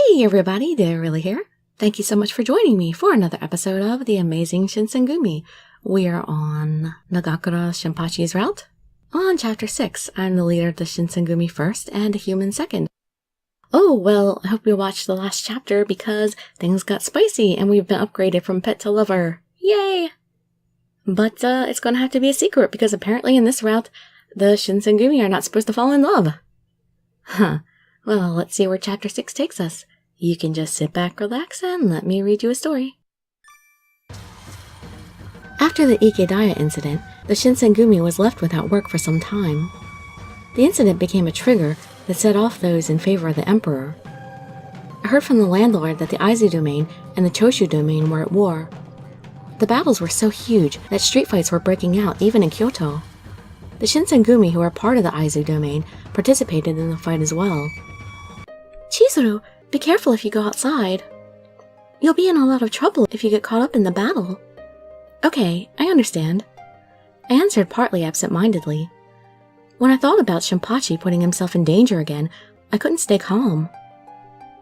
Hey everybody, Dirili here. Thank you so much for joining me for another episode of the Amazing Shinsengumi. We are on Nagakura Shinpachi's route. On Chapter 6, I'm the leader of the Shinsengumi first and a human second. Oh, well, I hope you watched the last chapter because things got spicy and we've been upgraded from pet to lover. Yay! But it's gonna have to be a secret because apparently in this route, the Shinsengumi are not supposed to fall in love. Huh. Well, let's see where Chapter 6 takes us. You can just sit back, relax, and let me read you a story. After the Ikedaya incident, the Shinsengumi was left without work for some time. The incident became a trigger that set off those in favor of the emperor. I heard from the landlord that the Aizu domain and the Choshu domain were at war. The battles were so huge that street fights were breaking out even in Kyoto. The Shinsengumi who are part of the Aizu domain participated in the fight as well. Chizuru, be careful if you go outside. You'll be in a lot of trouble if you get caught up in the battle. Okay, I understand. I answered partly absent-mindedly. When I thought about Shinpachi putting himself in danger again, I couldn't stay calm.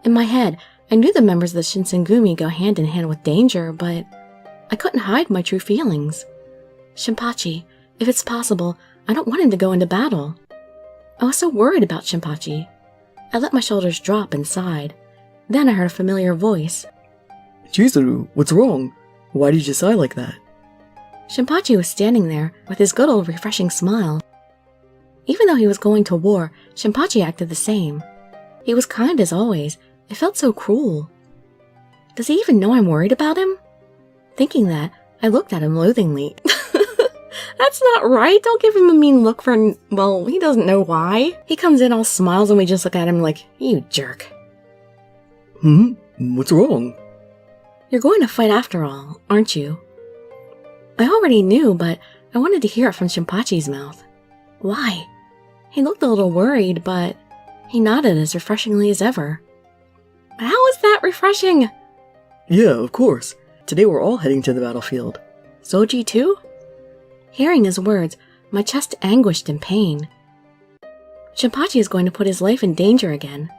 In my head, I knew the members of the Shinsengumi go hand in hand with danger, but I couldn't hide my true feelings. Shinpachi, if it's possible, I don't want him to go into battle. I was so worried about Shinpachi. I let my shoulders drop and sighed. Then I heard a familiar voice. Chizuru, what's wrong? Why did you sigh like that? Shinpachi was standing there with his good old refreshing smile. Even though he was going to war, Shinpachi acted the same. He was kind as always. It felt so cruel. Does he even know I'm worried about him? Thinking that, I looked at him loathingly. That's not right. Don't give him a mean look for, well, he doesn't know why. He comes in all smiles and we just look at him like, you jerk. What's wrong? You're going to fight after all, aren't you? I already knew, but I wanted to hear it from Shinpachi's mouth. Why? He looked a little worried, but he nodded as refreshingly as ever. How is that refreshing? Yeah, of course. Today we're all heading to the battlefield. Soji too? Hearing his words, my chest anguished in pain. Shinpachi is going to put his life in danger again.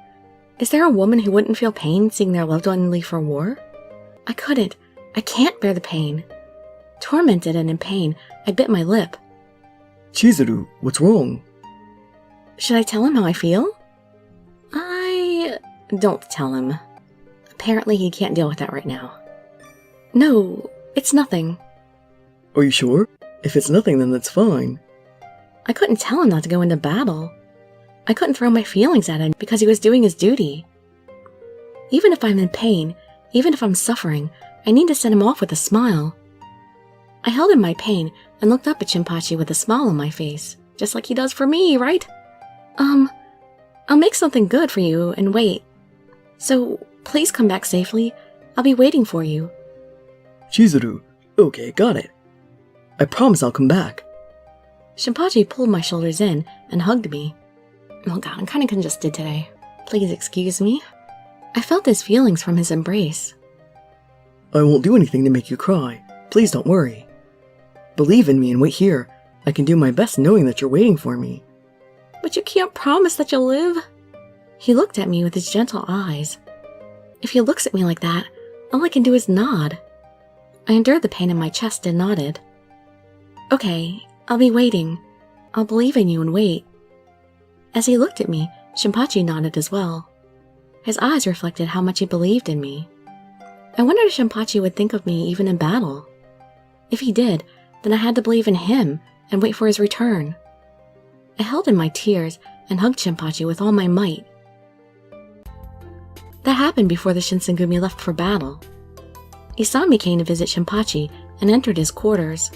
Is there a woman who wouldn't feel pain seeing their loved one leave for war? I can't bear the pain. Tormented and in pain, I bit my lip. Chizuru, what's wrong? Should I tell him how I feel? Don't tell him. Apparently he can't deal with that right now. No, it's nothing. Are you sure? If it's nothing, then that's fine. I couldn't tell him not to go into battle. I couldn't throw my feelings at him because he was doing his duty. Even if I'm in pain, even if I'm suffering, I need to send him off with a smile. I held in my pain and looked up at Shinpachi with a smile on my face, just like he does for me, right? I'll make something good for you and wait. So, please come back safely. I'll be waiting for you. Chizuru, okay, got it. I promise I'll come back. Shinpachi pulled my shoulders in and hugged me. Oh god, I'm kinda congested today. Please excuse me. I felt his feelings from his embrace. I won't do anything to make you cry. Please don't worry. Believe in me and wait here. I can do my best knowing that you're waiting for me. But you can't promise that you'll live. He looked at me with his gentle eyes. If he looks at me like that, all I can do is nod. I endured the pain in my chest and nodded. Okay, I'll be waiting. I'll believe in you and wait. As he looked at me, Shinpachi nodded as well. His eyes reflected how much he believed in me. I wondered if Shinpachi would think of me even in battle. If he did, then I had to believe in him and wait for his return. I held in my tears and hugged Shinpachi with all my might. That happened before the Shinsengumi left for battle. Isami came to visit Shinpachi and entered his quarters.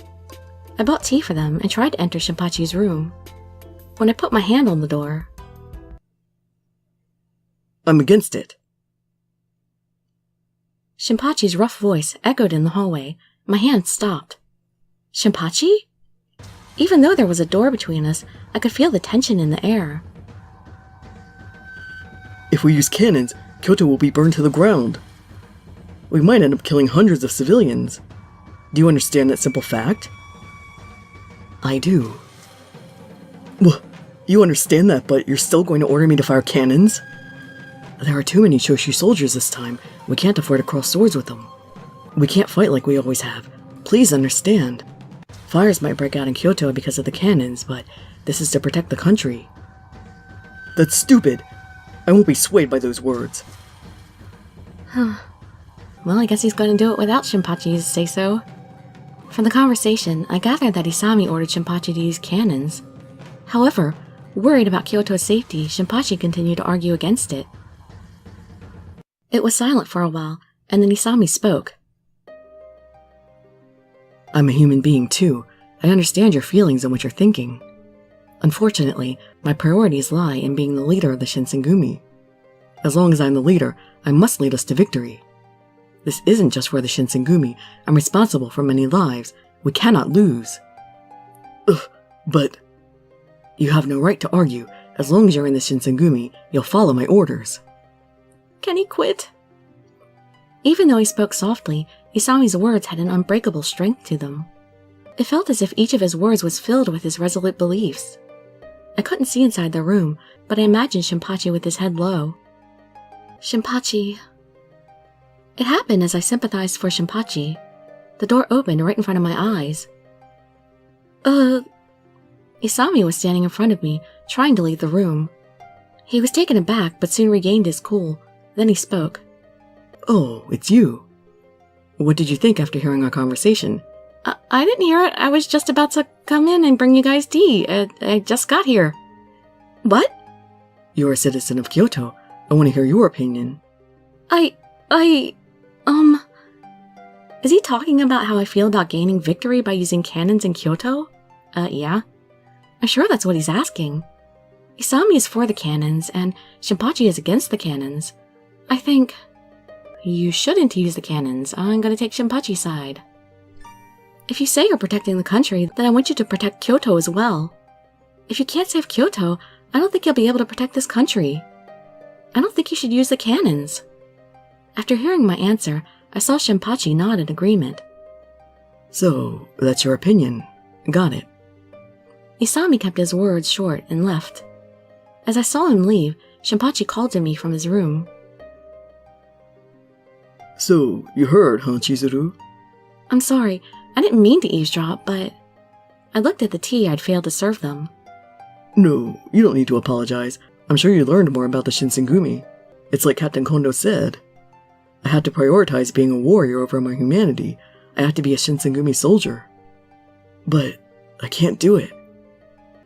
I bought tea for them and tried to enter Shinpachi's room. When I put my hand on the door... I'm against it. Shinpachi's rough voice echoed in the hallway. My hand stopped. Shinpachi? Even though there was a door between us, I could feel the tension in the air. If we use cannons, Kyoto will be burned to the ground. We might end up killing hundreds of civilians. Do you understand that simple fact? I do. Well, you understand that, but you're still going to order me to fire cannons? There are too many Choshu soldiers this time. We can't afford to cross swords with them. We can't fight like we always have. Please understand. Fires might break out in Kyoto because of the cannons, but this is to protect the country. That's stupid. I won't be swayed by those words. Well, I guess he's going to do it without Shinpachi's say-so. From the conversation, I gathered that Isami ordered Shinpachi to use cannons. However, worried about Kyoto's safety, Shinpachi continued to argue against it. It was silent for a while, and then Isami spoke. I'm a human being too. I understand your feelings and what you're thinking. Unfortunately, my priorities lie in being the leader of the Shinsengumi. As long as I'm the leader, I must lead us to victory. This isn't just for the Shinsengumi. I'm responsible for many lives. We cannot lose. Ugh, but... You have no right to argue. As long as you're in the Shinsengumi, you'll follow my orders. Can he quit? Even though he spoke softly, Isami's words had an unbreakable strength to them. It felt as if each of his words was filled with his resolute beliefs. I couldn't see inside the room, but I imagined Shinpachi with his head low. Shinpachi. It happened as I sympathized for Shinpachi. The door opened right in front of my eyes. Isami was standing in front of me, trying to leave the room. He was taken aback, but soon regained his cool. Then he spoke. Oh, it's you. What did you think after hearing our conversation? I didn't hear it. I was just about to come in and bring you guys tea. I just got here. What? You're a citizen of Kyoto. I want to hear your opinion. Is he talking about how I feel about gaining victory by using cannons in Kyoto? Yeah. I'm sure that's what he's asking. Isami is for the cannons, and Shinpachi is against the cannons. I think... You shouldn't use the cannons. I'm gonna take Shinpachi's side. If you say you're protecting the country, then I want you to protect Kyoto as well. If you can't save Kyoto, I don't think you'll be able to protect this country. I don't think you should use the cannons. After hearing my answer, I saw Shinpachi nod in agreement. So, that's your opinion. Got it. Isami kept his words short and left. As I saw him leave, Shinpachi called to me from his room. So, you heard, huh, Chizuru? I'm sorry, I didn't mean to eavesdrop, but... I looked at the tea I'd failed to serve them. No, you don't need to apologize. I'm sure you learned more about the Shinsengumi. It's like Captain Kondo said. I had to prioritize being a warrior over my humanity. I have to be a Shinsengumi soldier. But I can't do it.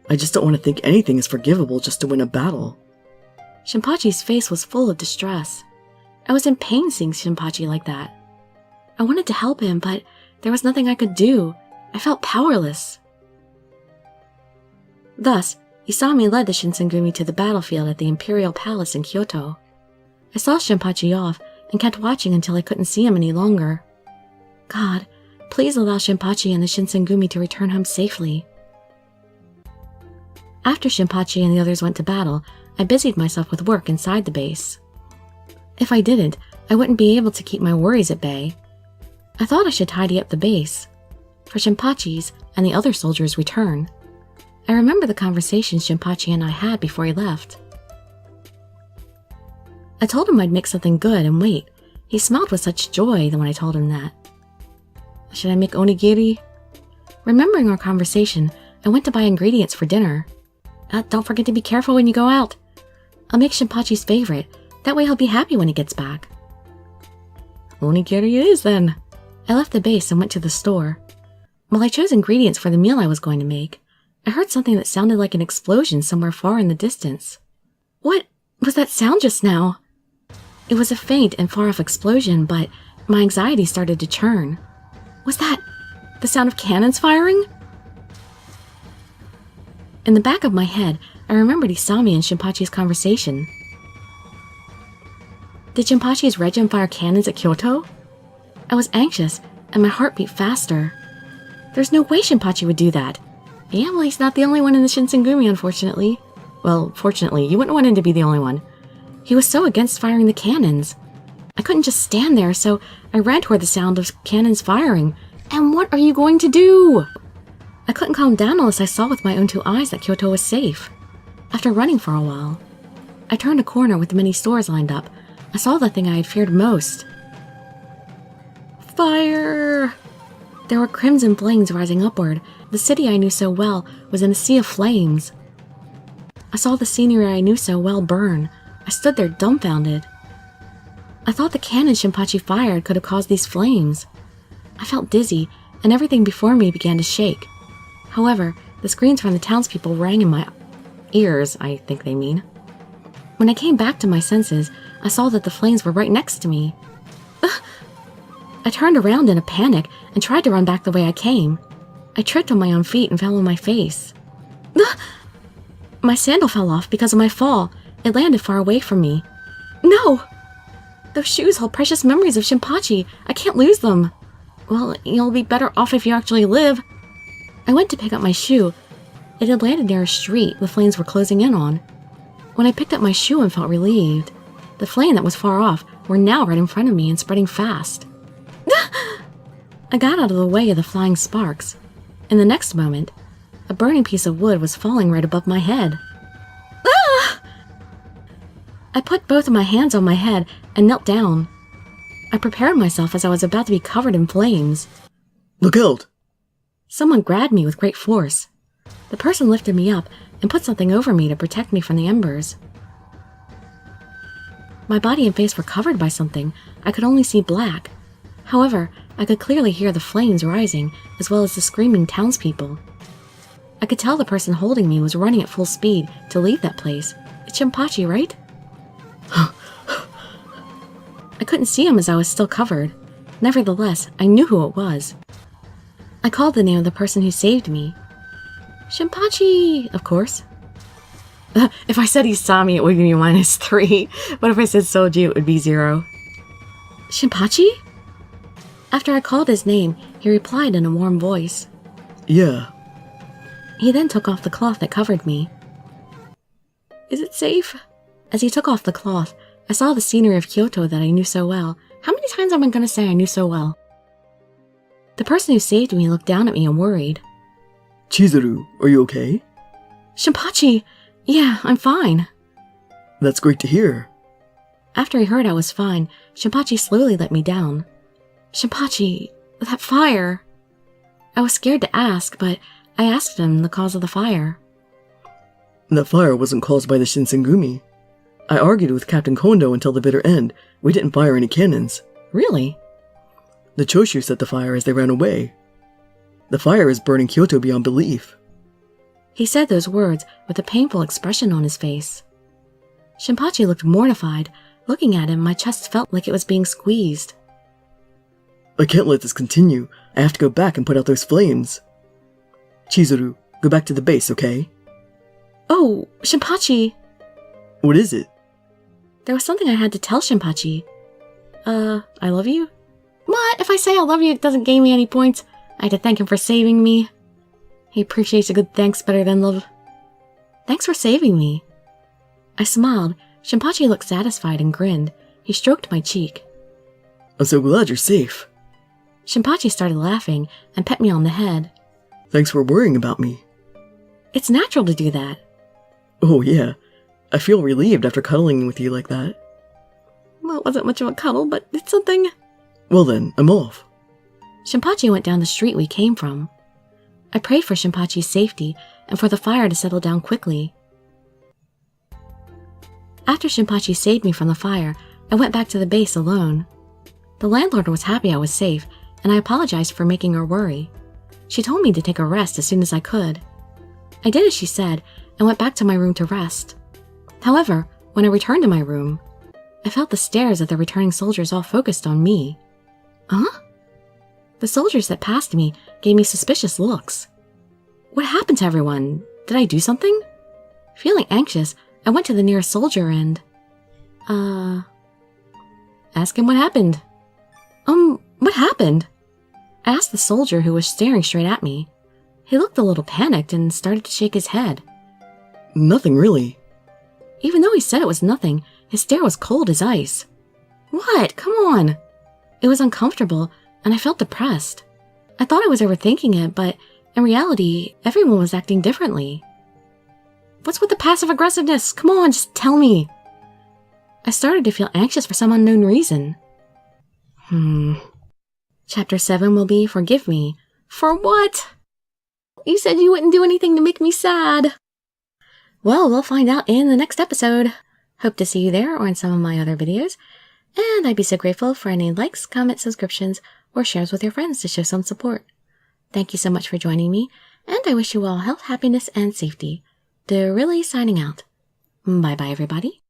I just don't want to think anything is forgivable just to win a battle. Shinpachi's face was full of distress. I was in pain seeing Shinpachi like that. I wanted to help him, but there was nothing I could do. I felt powerless. Thus, Isami led the Shinsengumi to the battlefield at the Imperial Palace in Kyoto. I saw Shinpachi off and kept watching until I couldn't see him any longer. God, please allow Shinpachi and the Shinsengumi to return home safely. After Shinpachi and the others went to battle, I busied myself with work inside the base. If I didn't, I wouldn't be able to keep my worries at bay. I thought I should tidy up the base, for Shinpachi's and the other soldiers' return. I remember the conversation Shinpachi and I had before he left. I told him I'd make something good and wait. He smiled with such joy when I told him that. Should I make onigiri? Remembering our conversation, I went to buy ingredients for dinner. Don't forget to be careful when you go out. I'll make Shinpachi's favorite. That way he'll be happy when he gets back. Onigiri it is then. I left the base and went to the store. While I chose ingredients for the meal I was going to make, I heard something that sounded like an explosion somewhere far in the distance. What was that sound just now? It was a faint and far-off explosion, but my anxiety started to churn. Was that the sound of cannons firing? In the back of my head, I remembered Isami and Shinpachi's conversation. Did Shinpachi's regiment fire cannons at Kyoto? I was anxious, and my heart beat faster. There's no way Shinpachi would do that. Yeah, well, he's not the only one in the Shinsengumi, unfortunately. Well, fortunately, you wouldn't want him to be the only one. He was so against firing the cannons. I couldn't just stand there, so I ran toward the sound of cannons firing. And what are you going to do? I couldn't calm down unless I saw with my own two eyes that Kyoto was safe. After running for a while, I turned a corner with many stores lined up. I saw the thing I had feared most. Fire! There were crimson flames rising upward. The city I knew so well was in a sea of flames. I saw the scenery I knew so well burn. I stood there dumbfounded. I thought the cannon Shinpachi fired could have caused these flames. I felt dizzy, and everything before me began to shake. However, the screams from the townspeople rang in my ears, I think they mean. When I came back to my senses, I saw that the flames were right next to me. I turned around in a panic and tried to run back the way I came. I tripped on my own feet and fell on my face. My sandal fell off because of my fall. It landed far away from me. No! Those shoes hold precious memories of Shinpachi. I can't lose them. Well, you'll be better off if you actually live. I went to pick up my shoe. It had landed near a street the flames were closing in on. When I picked up my shoe and felt relieved, the flame that was far off were now right in front of me and spreading fast. I got out of the way of the flying sparks. In the next moment, a burning piece of wood was falling right above my head. Ah! I put both of my hands on my head and knelt down. I prepared myself as I was about to be covered in flames. Look out! Someone grabbed me with great force. The person lifted me up and put something over me to protect me from the embers. My body and face were covered by something. I could only see black. However, I could clearly hear the flames rising, as well as the screaming townspeople. I could tell the person holding me was running at full speed to leave that place. It's Shinpachi, right? I couldn't see him as I was still covered. Nevertheless, I knew who it was. I called the name of the person who saved me. Shinpachi, of course. If I said he saw me, it would be -3. But if I said Soji, it would be 0. Shinpachi? After I called his name, he replied in a warm voice. Yeah. He then took off the cloth that covered me. Is it safe? As he took off the cloth, I saw the scenery of Kyoto that I knew so well. How many times am I going to say I knew so well? The person who saved me looked down at me and worried. Chizuru, are you okay? Shinpachi! Yeah, I'm fine. That's great to hear. After he heard I was fine, Shinpachi slowly let me down. Shinpachi, that fire! I was scared to ask, but I asked him the cause of the fire. That fire wasn't caused by the Shinsengumi. I argued with Captain Kondo until the bitter end. We didn't fire any cannons. Really? The Choshu set the fire as they ran away. The fire is burning Kyoto beyond belief. He said those words with a painful expression on his face. Shinpachi looked mortified. Looking at him, my chest felt like it was being squeezed. I can't let this continue. I have to go back and put out those flames. Chizuru, go back to the base, okay? Oh, Shinpachi! What is it? There was something I had to tell Shinpachi. I love you? What? If I say I love you, it doesn't gain me any points. I had to thank him for saving me. He appreciates a good thanks better than love. Thanks for saving me. I smiled. Shinpachi looked satisfied and grinned. He stroked my cheek. I'm so glad you're safe. Shinpachi started laughing and pet me on the head. Thanks for worrying about me. It's natural to do that. Oh, yeah. I feel relieved after cuddling with you like that. Well, it wasn't much of a cuddle, but it's something. Well then, I'm off. Shinpachi went down the street we came from. I prayed for Shinpachi's safety and for the fire to settle down quickly. After Shinpachi saved me from the fire, I went back to the base alone. The landlord was happy I was safe, and I apologized for making her worry. She told me to take a rest as soon as I could. I did as she said and went back to my room to rest. However, when I returned to my room, I felt the stares of the returning soldiers all focused on me. Huh? The soldiers that passed me gave me suspicious looks. What happened to everyone? Did I do something? Feeling anxious, I went to the nearest soldier and... ask him what happened. What happened? I asked the soldier who was staring straight at me. He looked a little panicked and started to shake his head. Nothing really. Even though he said it was nothing, his stare was cold as ice. What? Come on! It was uncomfortable, and I felt depressed. I thought I was overthinking it, but in reality, everyone was acting differently. What's with the passive aggressiveness? Come on, just tell me. I started to feel anxious for some unknown reason. Chapter 7 will be Forgive Me. For what? You said you wouldn't do anything to make me sad. Well, we'll find out in the next episode. Hope to see you there or in some of my other videos. And I'd be so grateful for any likes, comments, subscriptions, or shares with your friends to show some support. Thank you so much for joining me, and I wish you all health, happiness, and safety. Dirili signing out. Bye-bye, everybody.